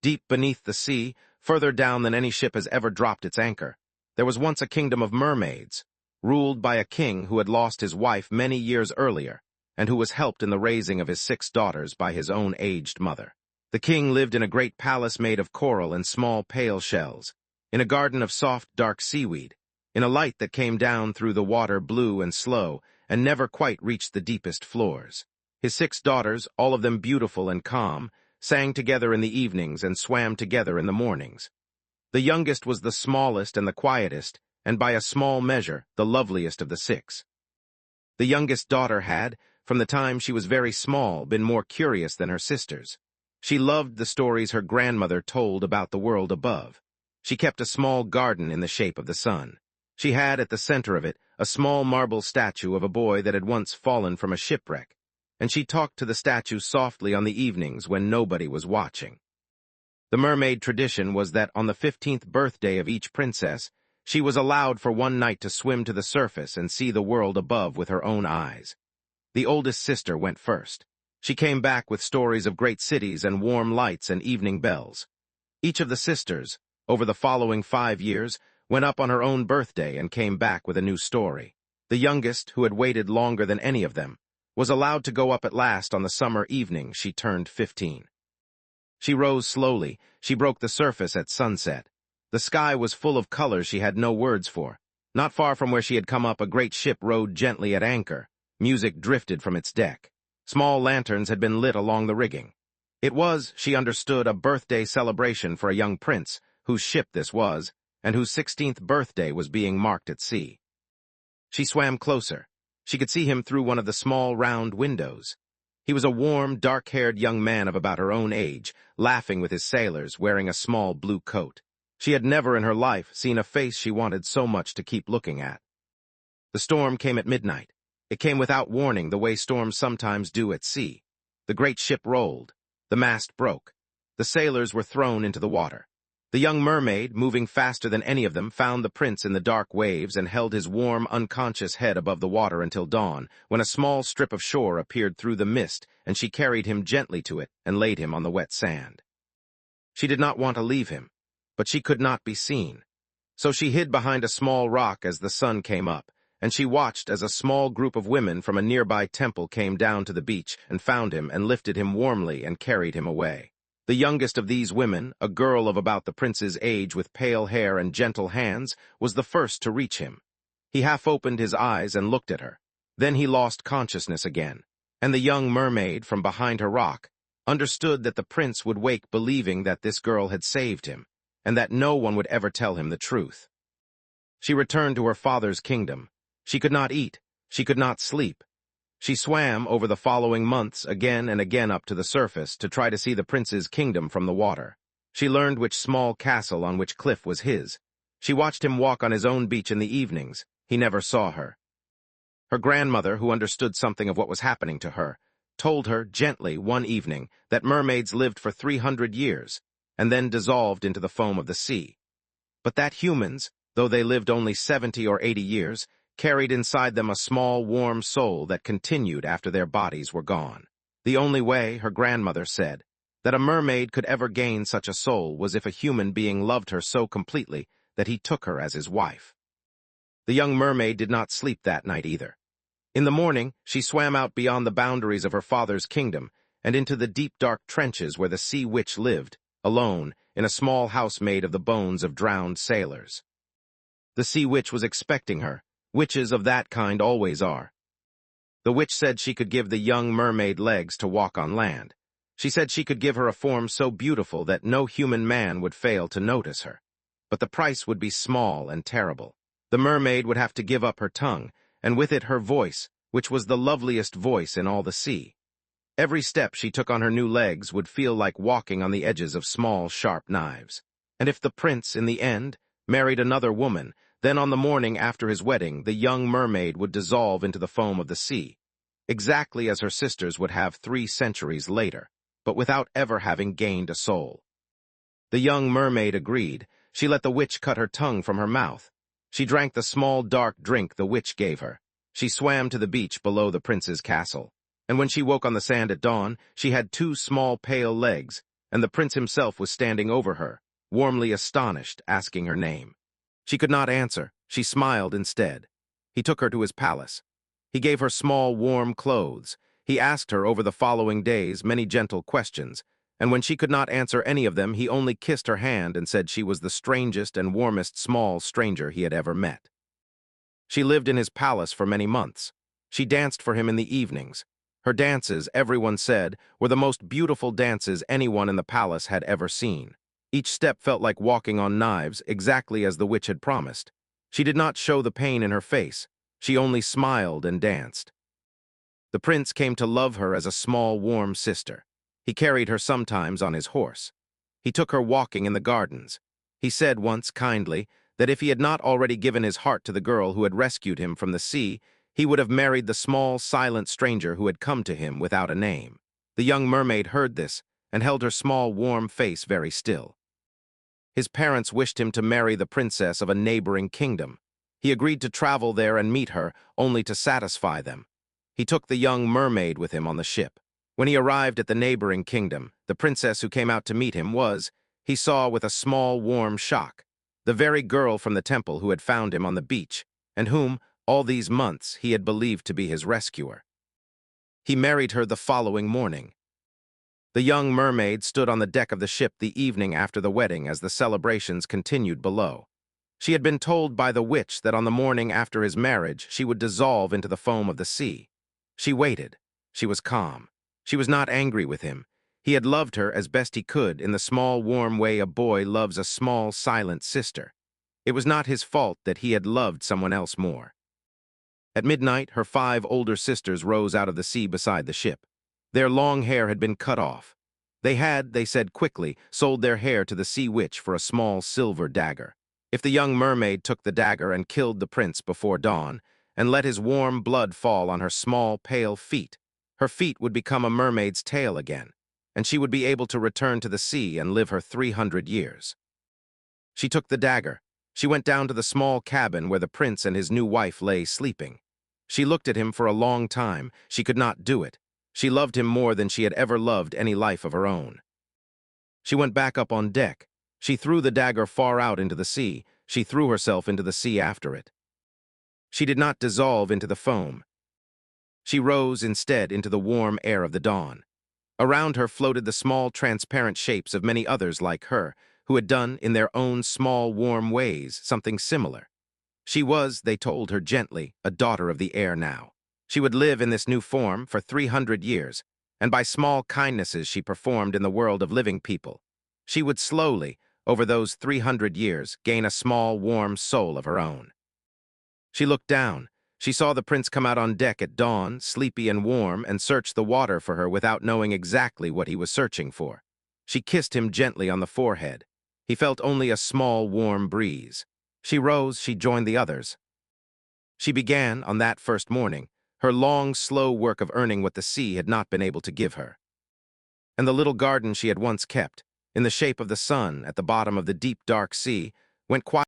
Deep beneath the sea, further down than any ship has ever dropped its anchor, there was once a kingdom of mermaids, ruled by a king who had lost his wife many years earlier, and who was helped in the raising of his 6 daughters by his own aged mother. The king lived in a great palace made of coral and small pale shells, in a garden of soft, dark seaweed, in a light that came down through the water blue and slow, and never quite reached the deepest floors. His 6 daughters, all of them beautiful and calm, sang together in the evenings and swam together in the mornings. The youngest was the smallest and the quietest, and by a small measure, the loveliest of the 6. The youngest daughter had, from the time she was very small, been more curious than her sisters. She loved the stories her grandmother told about the world above. She kept a small garden in the shape of the sun. She had at the center of it a small marble statue of a boy that had once fallen from a shipwreck, and she talked to the statue softly on the evenings when nobody was watching. The mermaid tradition was that on the 15th birthday of each princess, she was allowed for one night to swim to the surface and see the world above with her own eyes. The oldest sister went first. She came back with stories of great cities and warm lights and evening bells. Each of the sisters, over the following 5 years, went up on her own birthday and came back with a new story. The youngest, who had waited longer than any of them, was allowed to go up at last on the summer evening she turned 15. She rose slowly. She broke the surface at sunset. The sky was full of colors she had no words for. Not far from where she had come up, a great ship rode gently at anchor. Music drifted from its deck. Small lanterns had been lit along the rigging. It was, she understood, a birthday celebration for a young prince, whose ship this was, and whose 16th birthday was being marked at sea. She swam closer. She could see him through one of the small round windows. He was a warm, dark-haired young man of about her own age, laughing with his sailors, wearing a small blue coat. She had never in her life seen a face she wanted so much to keep looking at. The storm came at midnight. It came without warning, the way storms sometimes do at sea. The great ship rolled. The mast broke. The sailors were thrown into the water. The young mermaid, moving faster than any of them, found the prince in the dark waves and held his warm, unconscious head above the water until dawn, when a small strip of shore appeared through the mist, and she carried him gently to it and laid him on the wet sand. She did not want to leave him, but she could not be seen. So she hid behind a small rock as the sun came up, and she watched as a small group of women from a nearby temple came down to the beach and found him and lifted him warmly and carried him away. The youngest of these women, a girl of about the prince's age with pale hair and gentle hands, was the first to reach him. He half opened his eyes and looked at her. Then he lost consciousness again, and the young mermaid, from behind her rock, understood that the prince would wake believing that this girl had saved him, and that no one would ever tell him the truth. She returned to her father's kingdom. She could not eat. She could not sleep. She swam over the following months again and again up to the surface to try to see the prince's kingdom from the water. She learned which small castle on which cliff was his. She watched him walk on his own beach in the evenings. He never saw her. Her grandmother, who understood something of what was happening to her, told her gently one evening that mermaids lived for 300 years and then dissolved into the foam of the sea. But that humans, though they lived only 70 or 80 years, carried inside them a small, warm soul that continued after their bodies were gone. The only way, her grandmother said, that a mermaid could ever gain such a soul was if a human being loved her so completely that he took her as his wife. The young mermaid did not sleep that night either. In the morning, she swam out beyond the boundaries of her father's kingdom and into the deep, dark trenches where the sea witch lived, alone, in a small house made of the bones of drowned sailors. The sea witch was expecting her. Witches of that kind always are. The witch said she could give the young mermaid legs to walk on land. She said she could give her a form so beautiful that no human man would fail to notice her. But the price would be small and terrible. The mermaid would have to give up her tongue, and with it her voice, which was the loveliest voice in all the sea. Every step she took on her new legs would feel like walking on the edges of small, sharp knives. And if the prince, in the end, married another woman, then on the morning after his wedding, the young mermaid would dissolve into the foam of the sea, exactly as her sisters would have 3 centuries later, but without ever having gained a soul. The young mermaid agreed. She let the witch cut her tongue from her mouth. She drank the small dark drink the witch gave her. She swam to the beach below the prince's castle, and when she woke on the sand at dawn, she had 2 small pale legs, and the prince himself was standing over her, warmly astonished, asking her name. She could not answer. She smiled instead. He took her to his palace. He gave her small, warm clothes. He asked her over the following days many gentle questions, and when she could not answer any of them, he only kissed her hand and said she was the strangest and warmest small stranger he had ever met. She lived in his palace for many months. She danced for him in the evenings. Her dances, everyone said, were the most beautiful dances anyone in the palace had ever seen. Each step felt like walking on knives, exactly as the witch had promised. She did not show the pain in her face. She only smiled and danced. The prince came to love her as a small, warm sister. He carried her sometimes on his horse. He took her walking in the gardens. He said once, kindly, that if he had not already given his heart to the girl who had rescued him from the sea, he would have married the small, silent stranger who had come to him without a name. The young mermaid heard this and held her small, warm face very still. His parents wished him to marry the princess of a neighboring kingdom. He agreed to travel there and meet her, only to satisfy them. He took the young mermaid with him on the ship. When he arrived at the neighboring kingdom, the princess who came out to meet him was, he saw with a small, warm shock, the very girl from the temple who had found him on the beach, and whom, all these months, he had believed to be his rescuer. He married her the following morning. The young mermaid stood on the deck of the ship the evening after the wedding as the celebrations continued below. She had been told by the witch that on the morning after his marriage she would dissolve into the foam of the sea. She waited. She was calm. She was not angry with him. He had loved her as best he could in the small, warm way a boy loves a small, silent sister. It was not his fault that he had loved someone else more. At midnight, her 5 older sisters rose out of the sea beside the ship. Their long hair had been cut off. They had, they said quickly, sold their hair to the sea witch for a small silver dagger. If the young mermaid took the dagger and killed the prince before dawn, and let his warm blood fall on her small, pale feet, her feet would become a mermaid's tail again, and she would be able to return to the sea and live her 300 years. She took the dagger. She went down to the small cabin where the prince and his new wife lay sleeping. She looked at him for a long time. She could not do it. She loved him more than she had ever loved any life of her own. She went back up on deck. She threw the dagger far out into the sea. She threw herself into the sea after it. She did not dissolve into the foam. She rose instead into the warm air of the dawn. Around her floated the small, transparent shapes of many others like her, who had done, in their own small, warm ways, something similar. She was, they told her gently, a daughter of the air now. She would live in this new form for 300 years, and by small kindnesses she performed in the world of living people, she would slowly, over those 300 years, gain a small, warm soul of her own. She looked down. She saw the prince come out on deck at dawn, sleepy and warm, and search the water for her without knowing exactly what he was searching for. She kissed him gently on the forehead. He felt only a small, warm breeze. She rose, she joined the others. She began, on that first morning, her long, slow work of earning what the sea had not been able to give her. And the little garden she had once kept, in the shape of the sun at the bottom of the deep, dark sea, went quietly